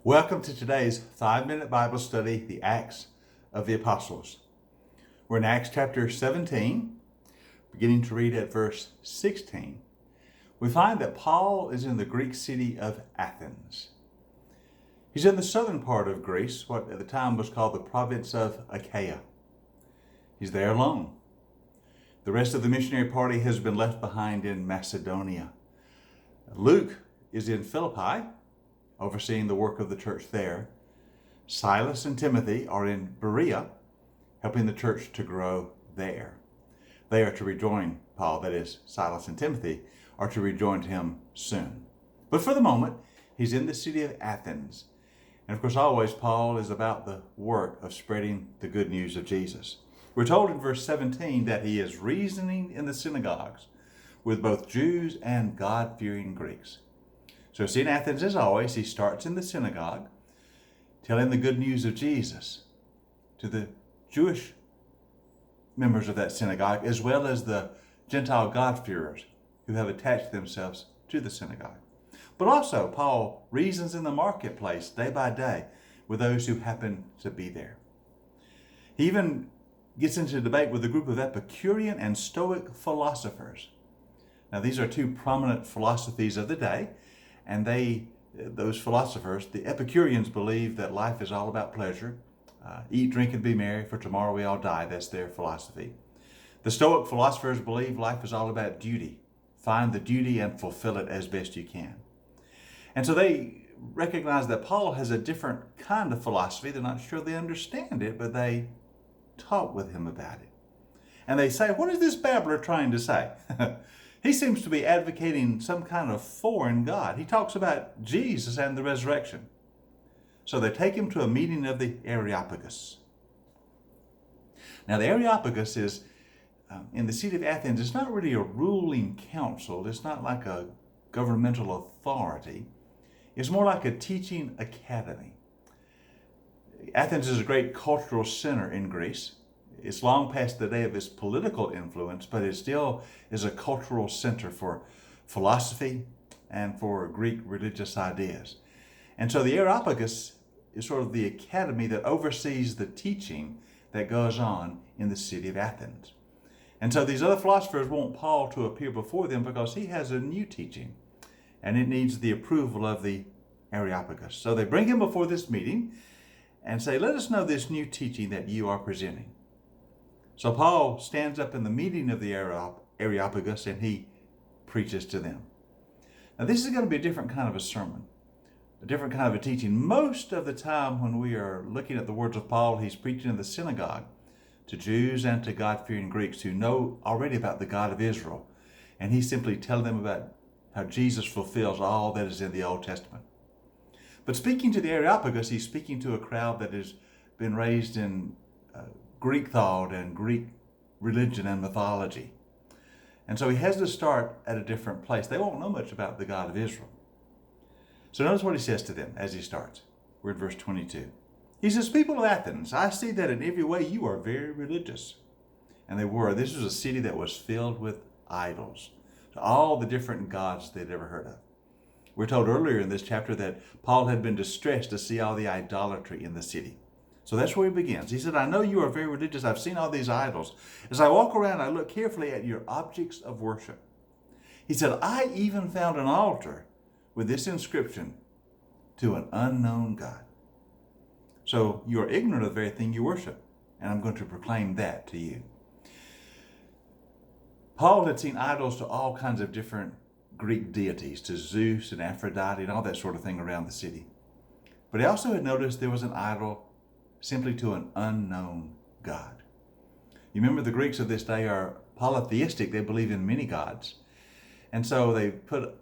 Welcome to today's 5-minute Bible study, the Acts of the Apostles. We're in Acts chapter 17, beginning to read at verse 16. We find that Paul is in the Greek city of Athens. He's in the southern part of Greece, what at the time was called the province of Achaia. He's there alone. The rest of the missionary party has been left behind in Macedonia. Luke is in Philippi, overseeing the work of the church there. Silas and Timothy are in Berea, helping the church to grow there. They are to rejoin Paul, that is, Silas and Timothy are to rejoin him soon. But for the moment, he's in the city of Athens. And of course, always Paul is about the work of spreading the good news of Jesus. We're told in verse 17 that he is reasoning in the synagogues with both Jews and God-fearing Greeks. So in Athens, as always, he starts in the synagogue, telling the good news of Jesus to the Jewish members of that synagogue, as well as the Gentile God-fearers who have attached themselves to the synagogue. But also, Paul reasons in the marketplace day by day with those who happen to be there. He even gets into debate with a group of Epicurean and Stoic philosophers. Now, these are two prominent philosophies of the day, and those philosophers, the Epicureans, believe that life is all about pleasure. Eat, drink, and be merry, for tomorrow we all die. That's their philosophy. The Stoic philosophers believe life is all about duty. Find the duty and fulfill it as best you can. And so they recognize that Paul has a different kind of philosophy. They're not sure they understand it, but they talk with him about it. And they say, what is this babbler trying to say? He seems to be advocating some kind of foreign God. He talks about Jesus and the resurrection. So they take him to a meeting of the Areopagus. Now, the Areopagus is in the city of Athens. It's not really a ruling council. It's not like a governmental authority. It's more like a teaching academy. Athens is a great cultural center in Greece. It's long past the day of its political influence, but it still is a cultural center for philosophy and for Greek religious ideas. And so the Areopagus is sort of the academy that oversees the teaching that goes on in the city of Athens. And so these other philosophers want Paul to appear before them because he has a new teaching, and it needs the approval of the Areopagus. So they bring him before this meeting and say, let us know this new teaching that you are presenting. So Paul stands up in the meeting of the Areopagus and he preaches to them. Now this is going to be a different kind of a sermon, a different kind of a teaching. Most of the time when we are looking at the words of Paul, he's preaching in the synagogue to Jews and to God-fearing Greeks who know already about the God of Israel. And he's simply telling them about how Jesus fulfills all that is in the Old Testament. But speaking to the Areopagus, he's speaking to a crowd that has been raised in Greek thought and Greek religion and mythology. And so he has to start at a different place. They won't know much about the God of Israel. So notice what he says to them as he starts. We're in verse 22. He says, people of Athens, I see that in every way you are very religious. And they were. This was a city that was filled with idols, to all the different gods they'd ever heard of. We're told earlier in this chapter that Paul had been distressed to see all the idolatry in the city. So that's where he begins. He said, I know you are very religious. I've seen all these idols. As I walk around, I look carefully at your objects of worship. He said, I even found an altar with this inscription, to an unknown God. So you are ignorant of the very thing you worship, and I'm going to proclaim that to you. Paul had seen idols to all kinds of different Greek deities, to Zeus and Aphrodite and all that sort of thing around the city. But he also had noticed there was an idol simply to an unknown God. You remember the Greeks of this day are polytheistic. They believe in many gods. And so they put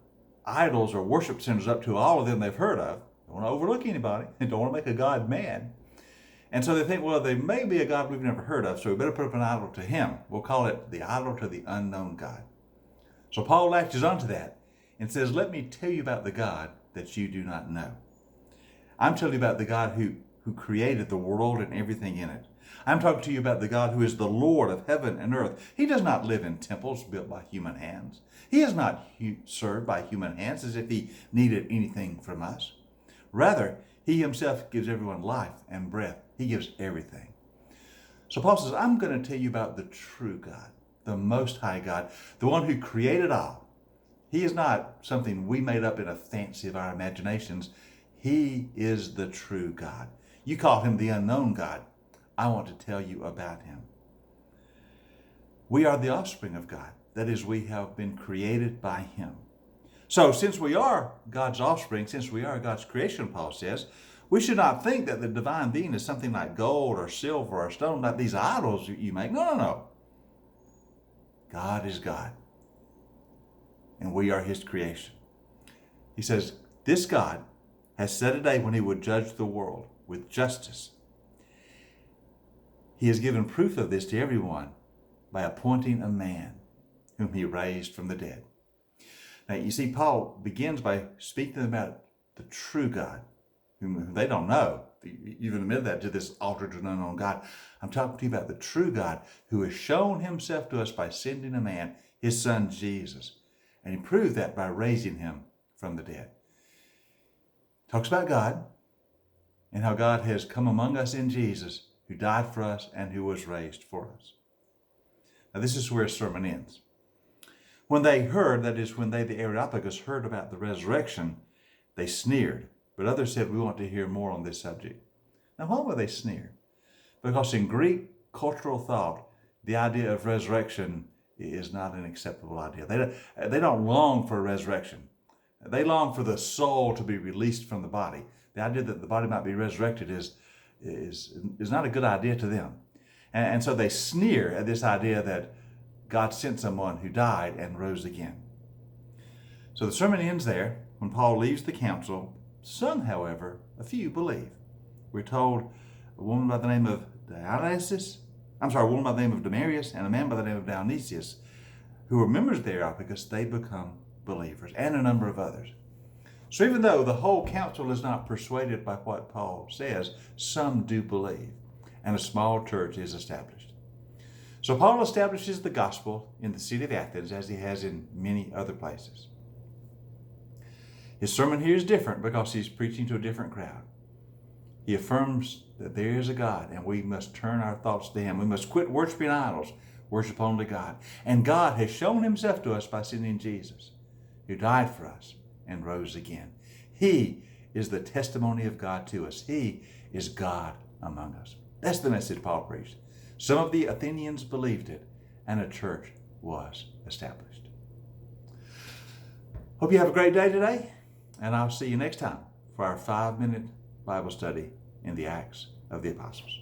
idols or worship centers up to all of them they've heard of. Don't want to overlook anybody and don't want to make a God mad. And so they think, well, there may be a God we've never heard of, so we better put up an idol to him. We'll call it the idol to the unknown God. So Paul latches onto that and says, let me tell you about the God that you do not know. I'm telling you about the God who created the world and everything in it. I'm talking to you about the God who is the Lord of heaven and earth. He does not live in temples built by human hands. He is not served by human hands as if he needed anything from us. Rather, he himself gives everyone life and breath. He gives everything. So Paul says, I'm going to tell you about the true God, the Most High God, the one who created all. He is not something we made up in a fancy of our imaginations. He is the true God. You call him the unknown God. I want to tell you about him. We are the offspring of God. That is, we have been created by him. So since we are God's offspring, since we are God's creation, Paul says, we should not think that the divine being is something like gold or silver or stone, like these idols you make. No, no, no. God is God, and we are his creation. He says, this God has set a day when he would judge the world with justice. He has given proof of this to everyone by appointing a man whom he raised from the dead. Now, you see, Paul begins by speaking about the true God, whom they don't know. You've admitted that to this altered and unknown God. I'm talking to you about the true God who has shown himself to us by sending a man, his son Jesus. And he proved that by raising him from the dead. Talks about God and how God has come among us in Jesus, who died for us and who was raised for us. Now, this is where his sermon ends. When they heard, that is, when they, the Areopagus, heard about the resurrection, they sneered. But others said, we want to hear more on this subject. Now, why were they sneered? Because in Greek cultural thought, the idea of resurrection is not an acceptable idea. They don't long for a resurrection. They long for the soul to be released from the body. The idea that the body might be resurrected is not a good idea to them. And so they sneer at this idea that God sent someone who died and rose again. So the sermon ends there. When Paul leaves the council, some, however, a few believe. We're told a woman by the name of a woman by the name of Demarius and a man by the name of Dionysius, who were members thereof, because they become believers, and a number of others. So even though the whole council is not persuaded by what Paul says, some do believe, and a small church is established. So Paul establishes the gospel in the city of Athens, as he has in many other places. His sermon here is different because he's preaching to a different crowd. He affirms that there is a God, and we must turn our thoughts to him. We must quit worshiping idols, worship only God. And God has shown himself to us by sending Jesus, who died for us and rose again. He is the testimony of God to us. He is God among us. That's the message Paul preached. Some of the Athenians believed it, and a church was established. Hope you have a great day today, and I'll see you next time for our 5-minute Bible study in the Acts of the Apostles.